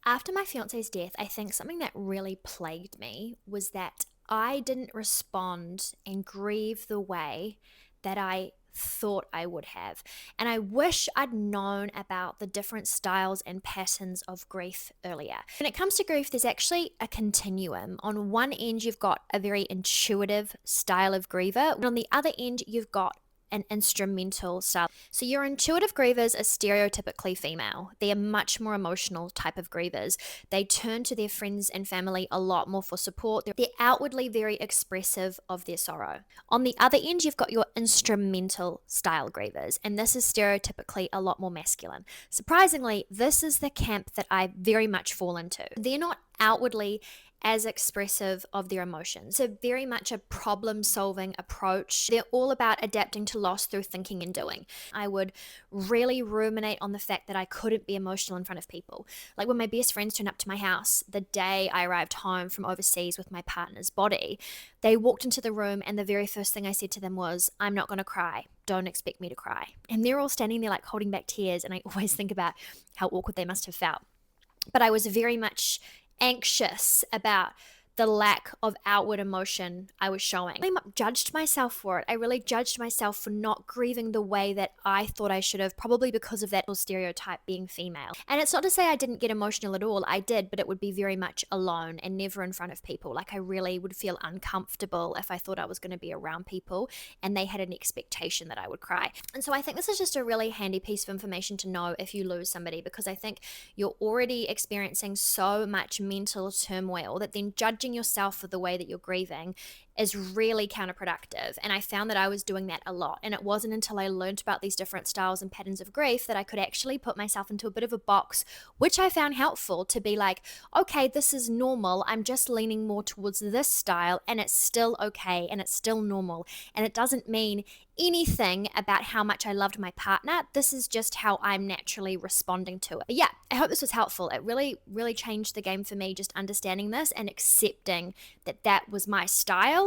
After my fiance's death, I think something that really plagued me was that I didn't respond and grieve the way that I thought I would have. And I wish I'd known about the different styles and patterns of grief earlier. When it comes to grief, there's actually a continuum. On one end, you've got a very intuitive style of griever, and on the other end, you've got an instrumental style. So your intuitive grievers are stereotypically female. They are much more emotional type of grievers. They turn to their friends and family a lot more for support. They're outwardly very expressive of their sorrow. On the other end, you've got your instrumental style grievers, and this is stereotypically a lot more masculine. Surprisingly, this is the camp that I very much fall into. They're not outwardly as expressive of their emotions. So very much a problem-solving approach. They're all about adapting to loss through thinking and doing. I would really ruminate on the fact that I couldn't be emotional in front of people. Like when my best friends turned up to my house the day I arrived home from overseas with my partner's body, they walked into the room and the very first thing I said to them was, "I'm not going to cry. Don't expect me to cry." And they're all standing there like holding back tears, and I always think about how awkward they must have felt. But I was very much anxious about the lack of outward emotion I was showing. I judged myself for it. I really judged myself for not grieving the way that I thought I should have, probably because of that stereotype being female. And it's not to say I didn't get emotional at all. I did, but it would be very much alone and never in front of people. Like I really would feel uncomfortable if I thought I was going to be around people and they had an expectation that I would cry. And so I think this is just a really handy piece of information to know if you lose somebody, because I think you're already experiencing so much mental turmoil that then judging yourself for the way that you're grieving is really counterproductive. And I found that I was doing that a lot. And it wasn't until I learned about these different styles and patterns of grief that I could actually put myself into a bit of a box, which I found helpful to be like, okay, this is normal. I'm just leaning more towards this style and it's still okay and it's still normal. And it doesn't mean anything about how much I loved my partner. This is just how I'm naturally responding to it. But yeah, I hope this was helpful. It really, really changed the game for me, just understanding this and accepting that that was my style